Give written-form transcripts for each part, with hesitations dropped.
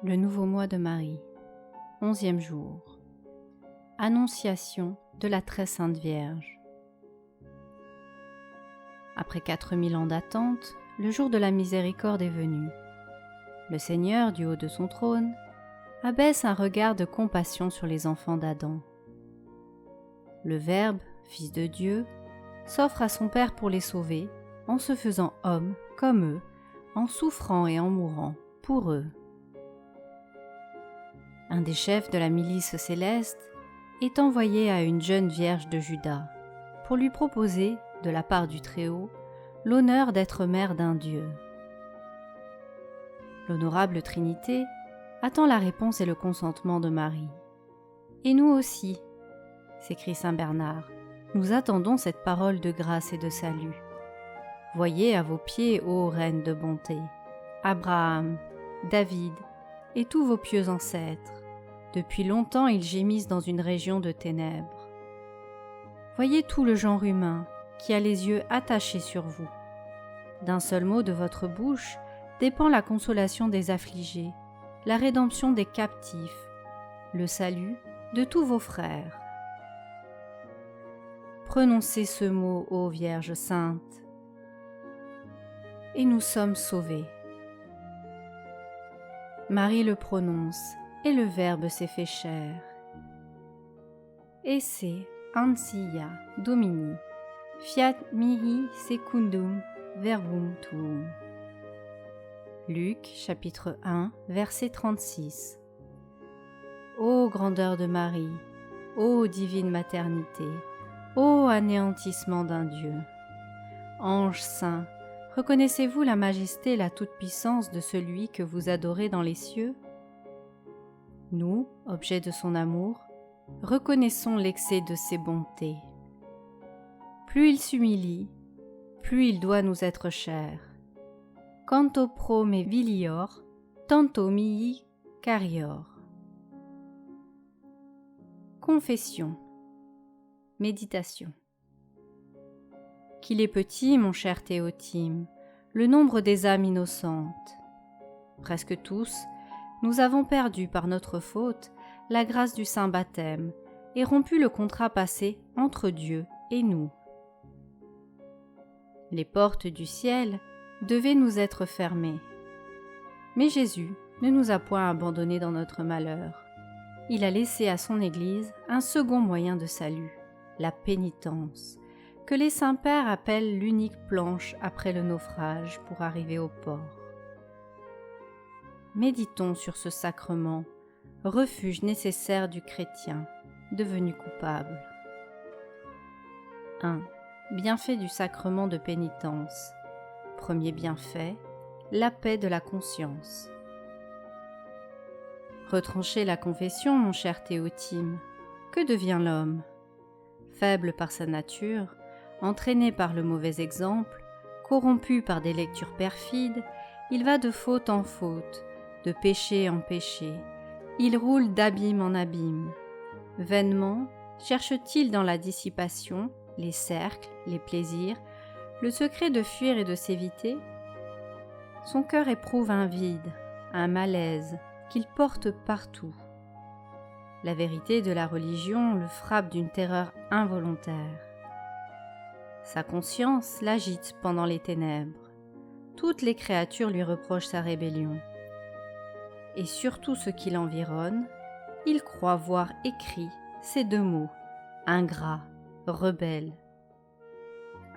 Le nouveau mois de Marie, 11e jour. Annonciation de la très sainte Vierge. Après 4000 ans d'attente, le jour de la miséricorde est venu. Le Seigneur, du haut de son trône, abaisse un regard de compassion sur les enfants d'Adam. Le Verbe, Fils de Dieu, s'offre à son Père pour les sauver, en se faisant homme comme eux, en souffrant et en mourant pour eux. Un des chefs de la milice céleste est envoyé à une jeune vierge de Juda pour lui proposer, de la part du Très-Haut, l'honneur d'être mère d'un Dieu. L'honorable Trinité attend la réponse et le consentement de Marie. Et nous aussi, s'écrie saint Bernard, nous attendons cette parole de grâce et de salut. Voyez à vos pieds, ô reine de bonté, Abraham, David et tous vos pieux ancêtres. Depuis longtemps, ils gémissent dans une région de ténèbres. Voyez tout le genre humain qui a les yeux attachés sur vous. D'un seul mot de votre bouche dépend la consolation des affligés, la rédemption des captifs, le salut de tous vos frères. Prononcez ce mot, ô Vierge sainte, et nous sommes sauvés. Marie le prononce, et le Verbe s'est fait chair. Esse ansia Domini, fiat mihi secundum verbum tuum. Luc, chapitre 1, verset 36. Ô grandeur de Marie, ô divine maternité, ô anéantissement d'un Dieu! Ange saint, reconnaissez-vous la majesté et la toute-puissance de celui que vous adorez dans les cieux? Nous, objets de son amour, reconnaissons l'excès de ses bontés. Plus il s'humilie, plus il doit nous être cher. Quanto pro me vilior, tanto mihi carior. Confession. Méditation. Qu'il est petit, mon cher Théotime, le nombre des âmes innocentes. Presque tous, nous avons perdu par notre faute la grâce du saint baptême et rompu le contrat passé entre Dieu et nous. Les portes du ciel devaient nous être fermées. Mais Jésus ne nous a point abandonnés dans notre malheur. Il a laissé à son Église un second moyen de salut, la pénitence, que les saints-pères appellent l'unique planche après le naufrage pour arriver au port. Méditons sur ce sacrement, refuge nécessaire du chrétien, devenu coupable. 1. Bienfait du sacrement de pénitence. Premier bienfait, la paix de la conscience. Retranchez la confession, mon cher Théotime. Que devient l'homme? Faible par sa nature, entraîné par le mauvais exemple, corrompu par des lectures perfides, il va de faute en faute, de péché en péché, il roule d'abîme en abîme. Vainement cherche-t-il dans la dissipation, les cercles, les plaisirs, le secret de fuir et de s'éviter? Son cœur éprouve un vide, un malaise qu'il porte partout. La vérité de la religion le frappe d'une terreur involontaire. Sa conscience l'agite pendant les ténèbres. Toutes les créatures lui reprochent sa rébellion. Et surtout ce qui l'environne, il croit voir écrits ces deux mots, ingrat, rebelle.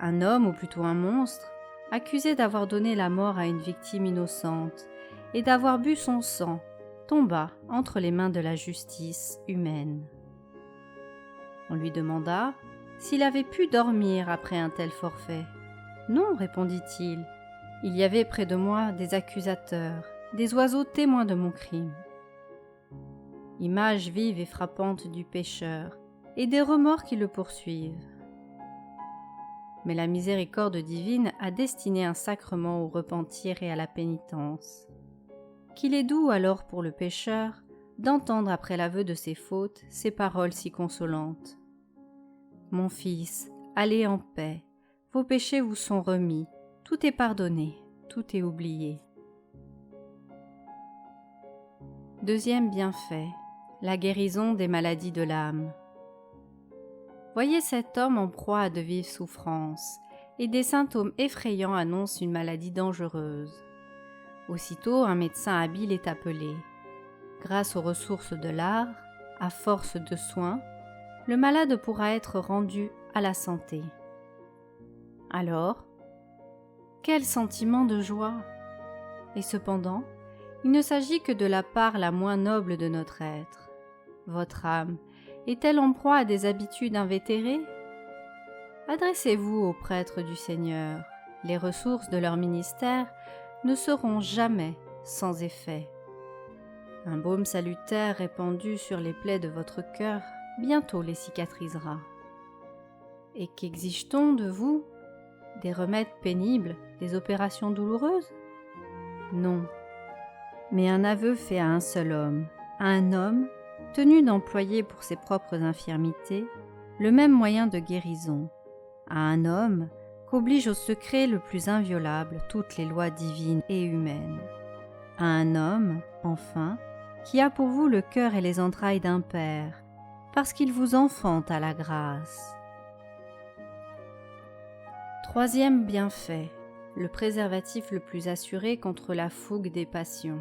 Un homme, ou plutôt un monstre, accusé d'avoir donné la mort à une victime innocente et d'avoir bu son sang, tomba entre les mains de la justice humaine. On lui demanda s'il avait pu dormir après un tel forfait. « Non, répondit-il, il y avait près de moi des accusateurs, des oiseaux témoins de mon crime. » Image vive et frappante du pécheur et des remords qui le poursuivent. Mais la miséricorde divine a destiné un sacrement au repentir et à la pénitence. Qu'il est doux alors pour le pécheur d'entendre après l'aveu de ses fautes ces paroles si consolantes. « Mon fils, allez en paix, vos péchés vous sont remis, tout est pardonné, tout est oublié. » Deuxième bienfait, la guérison des maladies de l'âme. Voyez cet homme en proie à de vives souffrances, et des symptômes effrayants annoncent une maladie dangereuse. Aussitôt, un médecin habile est appelé. Grâce aux ressources de l'art, à force de soins, le malade pourra être rendu à la santé. Alors, quel sentiment de joie! Et cependant, il ne s'agit que de la part la moins noble de notre être. Votre âme est-elle en proie à des habitudes invétérées? Adressez-vous aux prêtres du Seigneur. Les ressources de leur ministère ne seront jamais sans effet. Un baume salutaire répandu sur les plaies de votre cœur bientôt les cicatrisera. Et qu'exige-t-on de vous? Des remèdes pénibles, des opérations douloureuses? Non, mais un aveu fait à un seul homme, à un homme tenu d'employer pour ses propres infirmités le même moyen de guérison, à un homme qu'oblige au secret le plus inviolable toutes les lois divines et humaines, à un homme, enfin, qui a pour vous le cœur et les entrailles d'un père, parce qu'il vous enfante à la grâce. Troisième bienfait, le préservatif le plus assuré contre la fougue des passions.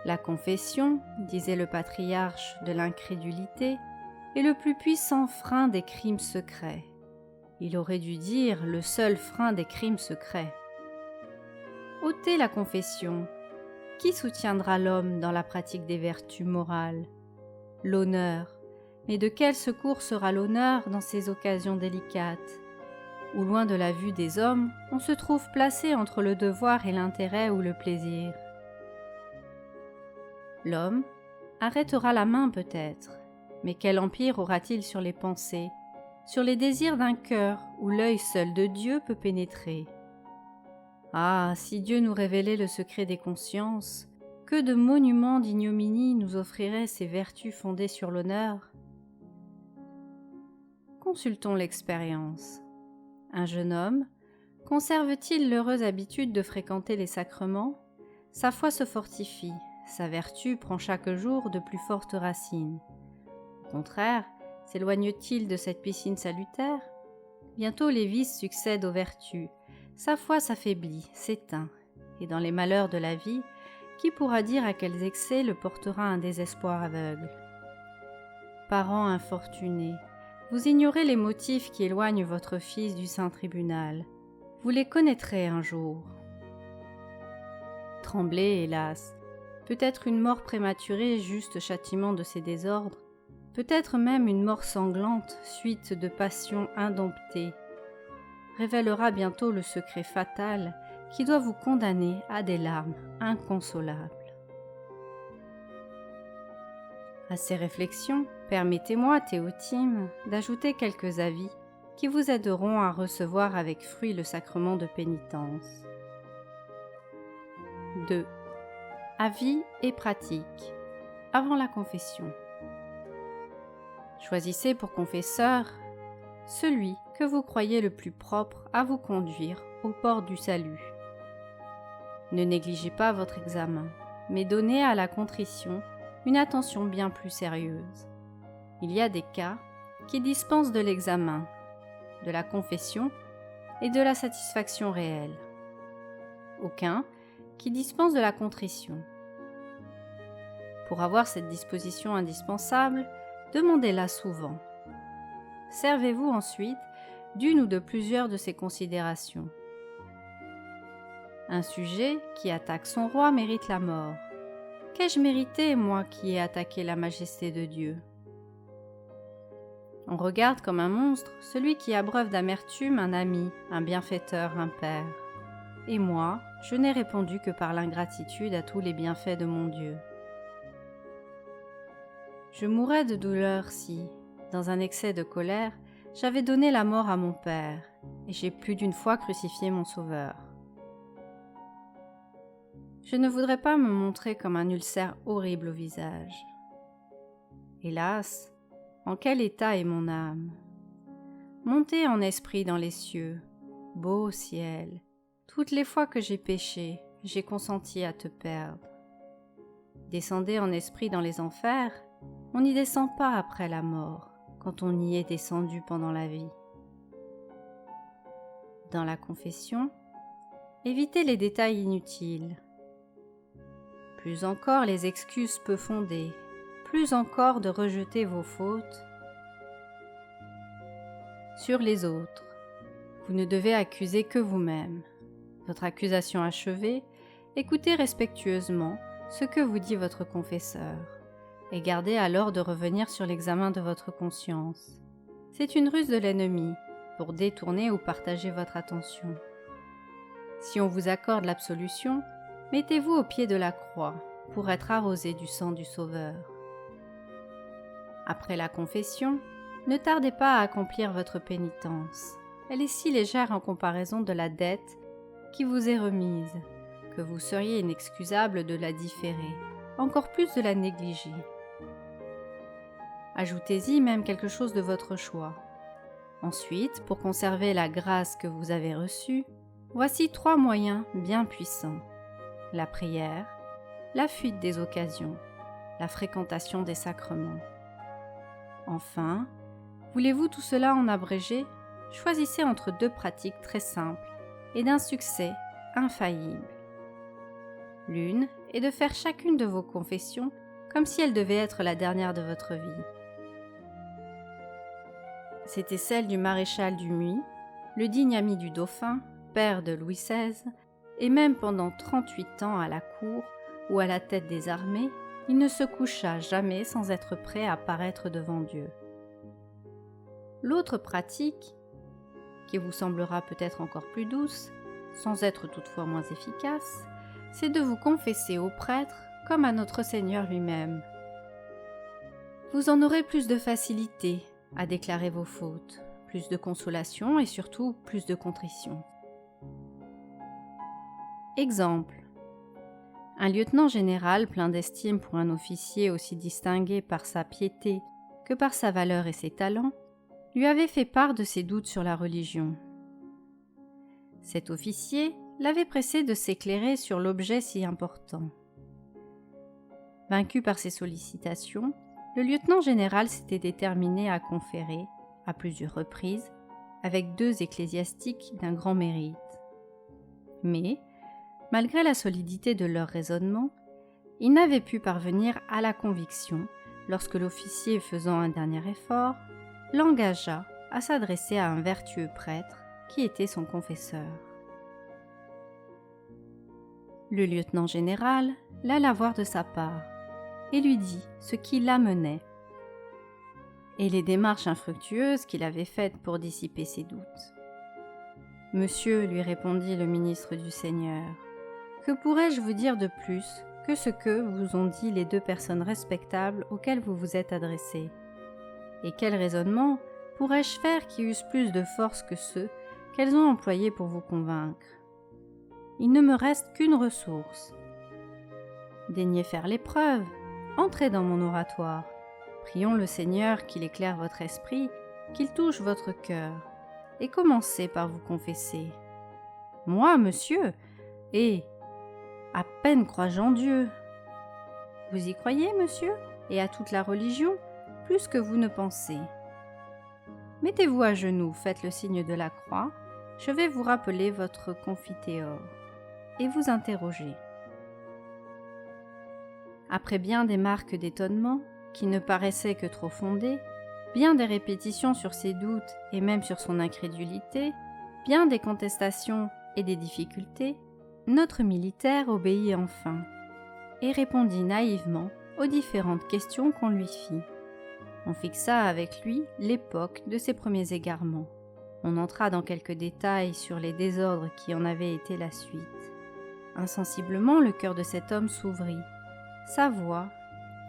La confession, disait le patriarche de l'incrédulité, est le plus puissant frein des crimes secrets. Il aurait dû dire le seul frein des crimes secrets. Ôtez la confession. Qui soutiendra l'homme dans la pratique des vertus morales? L'honneur. Mais de quel secours sera l'honneur dans ces occasions délicates, où loin de la vue des hommes, on se trouve placé entre le devoir et l'intérêt ou le plaisir? L'homme arrêtera la main peut-être, mais quel empire aura-t-il sur les pensées, sur les désirs d'un cœur où l'œil seul de Dieu peut pénétrer? Ah, si Dieu nous révélait le secret des consciences, que de monuments d'ignominie nous offriraient ces vertus fondées sur l'honneur? Consultons l'expérience. Un jeune homme conserve-t-il l'heureuse habitude de fréquenter les sacrements? Sa foi se fortifie, sa vertu prend chaque jour de plus fortes racines. Au contraire, s'éloigne-t-il de cette piscine salutaire? Bientôt les vices succèdent aux vertus, sa foi s'affaiblit, s'éteint, et dans les malheurs de la vie, qui pourra dire à quels excès le portera un désespoir aveugle? Parents infortunés, vous ignorez les motifs qui éloignent votre fils du saint tribunal. Vous les connaîtrez un jour. Tremblez, hélas, peut-être une mort prématurée, juste châtiment de ces désordres, peut-être même une mort sanglante, suite de passions indomptées, révélera bientôt le secret fatal qui doit vous condamner à des larmes inconsolables. À ces réflexions, permettez-moi, Théotime, d'ajouter quelques avis qui vous aideront à recevoir avec fruit le sacrement de pénitence. 2. Avis et pratique. Avant la confession. Choisissez pour confesseur celui que vous croyez le plus propre à vous conduire aux portes du salut. Ne négligez pas votre examen, mais donnez à la contrition une attention bien plus sérieuse. Il y a des cas qui dispensent de l'examen, de la confession et de la satisfaction réelle. Aucun qui dispense de la contrition. Pour avoir cette disposition indispensable, demandez-la souvent. Servez-vous ensuite d'une ou de plusieurs de ces considérations. Un sujet qui attaque son roi mérite la mort. Qu'ai-je mérité, moi qui ai attaqué la majesté de Dieu? On regarde comme un monstre celui qui abreuve d'amertume un ami, un bienfaiteur, un père. Et moi, je n'ai répondu que par l'ingratitude à tous les bienfaits de mon Dieu. Je mourrais de douleur si, dans un excès de colère, j'avais donné la mort à mon père, et j'ai plus d'une fois crucifié mon Sauveur. Je ne voudrais pas me montrer comme un ulcère horrible au visage. Hélas, en quel état est mon âme? Montez en esprit dans les cieux, beau ciel, toutes les fois que j'ai péché, j'ai consenti à te perdre. Descendez en esprit dans les enfers, on n'y descend pas après la mort, quand on y est descendu pendant la vie. Dans la confession, évitez les détails inutiles. Plus encore les excuses peu fondées, plus encore de rejeter vos fautes sur les autres. Vous ne devez accuser que vous-même. Votre accusation achevée, écoutez respectueusement ce que vous dit votre confesseur et gardez alors de revenir sur l'examen de votre conscience. C'est une ruse de l'ennemi pour détourner ou partager votre attention. Si on vous accorde l'absolution, mettez-vous au pied de la croix pour être arrosé du sang du Sauveur. Après la confession, ne tardez pas à accomplir votre pénitence. Elle est si légère en comparaison de la dette qui vous est remise, que vous seriez inexcusable de la différer, encore plus de la négliger. Ajoutez-y même quelque chose de votre choix. Ensuite, pour conserver la grâce que vous avez reçue, voici 3 moyens bien puissants. La prière, la fuite des occasions, la fréquentation des sacrements. Enfin, voulez-vous tout cela en abrégé? Choisissez entre 2 pratiques très simples et d'un succès infaillible. L'une est de faire chacune de vos confessions comme si elle devait être la dernière de votre vie. C'était celle du maréchal Dumuy, le digne ami du dauphin, père de Louis XVI, et même pendant 38 ans à la cour ou à la tête des armées, il ne se coucha jamais sans être prêt à paraître devant Dieu. L'autre pratique, qui vous semblera peut-être encore plus douce, sans être toutefois moins efficace, c'est de vous confesser au prêtre comme à notre Seigneur lui-même. Vous en aurez plus de facilité à déclarer vos fautes, plus de consolation et surtout plus de contrition. Exemple. Un lieutenant général plein d'estime pour un officier aussi distingué par sa piété que par sa valeur et ses talents, lui avait fait part de ses doutes sur la religion. Cet officier l'avait pressé de s'éclairer sur l'objet si important. Vaincu par ses sollicitations, le lieutenant général s'était déterminé à conférer, à plusieurs reprises, avec 2 ecclésiastiques d'un grand mérite. Mais, malgré la solidité de leur raisonnement, il n'avait pu parvenir à la conviction lorsque l'officier, faisant un dernier effort, l'engagea à s'adresser à un vertueux prêtre qui était son confesseur. Le lieutenant général l'alla voir de sa part et lui dit ce qui l'amenait et les démarches infructueuses qu'il avait faites pour dissiper ses doutes. « Monsieur, lui répondit le ministre du Seigneur, que pourrais-je vous dire de plus que ce que vous ont dit les 2 personnes respectables auxquelles vous vous êtes adressé? Et quel raisonnement pourrais-je faire qui eussent plus de force que ceux qu'elles ont employés pour vous convaincre? Il ne me reste qu'une ressource. Daignez faire l'épreuve, entrez dans mon oratoire. Prions le Seigneur qu'il éclaire votre esprit, qu'il touche votre cœur, et commencez par vous confesser. Moi, monsieur, et à peine crois-je en Dieu. Vous y croyez, monsieur, et à toute la religion, plus que vous ne pensez. Mettez-vous à genoux, faites le signe de la croix, je vais vous rappeler votre confiteor, et vous interroger. Après bien des marques d'étonnement, qui ne paraissaient que trop fondées, bien des répétitions sur ses doutes et même sur son incrédulité, bien des contestations et des difficultés, notre militaire obéit enfin et répondit naïvement aux différentes questions qu'on lui fit. On fixa avec lui l'époque de ses premiers égarements. On entra dans quelques détails sur les désordres qui en avaient été la suite. Insensiblement, le cœur de cet homme s'ouvrit. Sa voix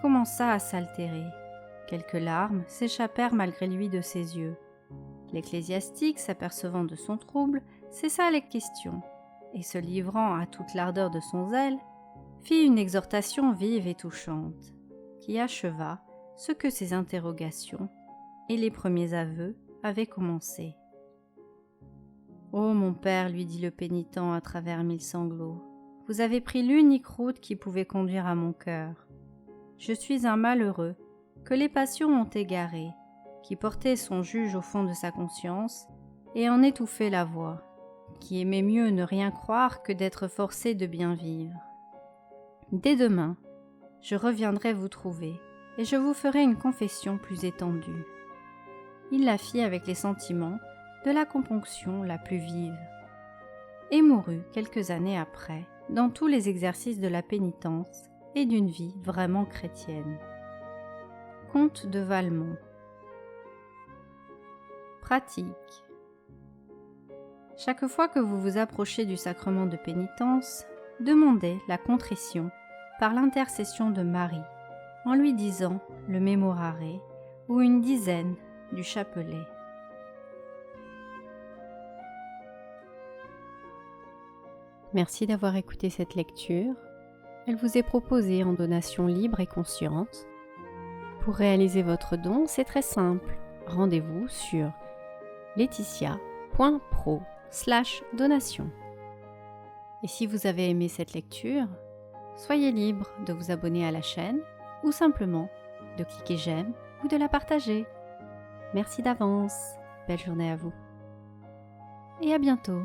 commença à s'altérer. Quelques larmes s'échappèrent malgré lui de ses yeux. L'ecclésiastique, s'apercevant de son trouble, cessa les questions, et se livrant à toute l'ardeur de son zèle, fit une exhortation vive et touchante, qui acheva ce que ses interrogations et les premiers aveux avaient commencé. « Ô mon père, lui dit le pénitent à travers 1000 sanglots, vous avez pris l'unique route qui pouvait conduire à mon cœur. Je suis un malheureux que les passions ont égaré, qui portait son juge au fond de sa conscience et en étouffait la voix, qui aimait mieux ne rien croire que d'être forcé de bien vivre. Dès demain, je reviendrai vous trouver et je vous ferai une confession plus étendue. Il la fit avec les sentiments de la componction la plus vive et mourut quelques années après dans tous les exercices de la pénitence et d'une vie vraiment chrétienne. Comte de Valmont. Pratique. Chaque fois que vous vous approchez du sacrement de pénitence, demandez la contrition par l'intercession de Marie, en lui disant le Mémorare ou une dizaine du chapelet. Merci d'avoir écouté cette lecture. Elle vous est proposée en donation libre et consciente. Pour réaliser votre don, c'est très simple. Rendez-vous sur laetitia.pro/donation. Et si vous avez aimé cette lecture, soyez libre de vous abonner à la chaîne ou simplement de cliquer j'aime ou de la partager. Merci d'avance. Belle journée à vous. Et à bientôt.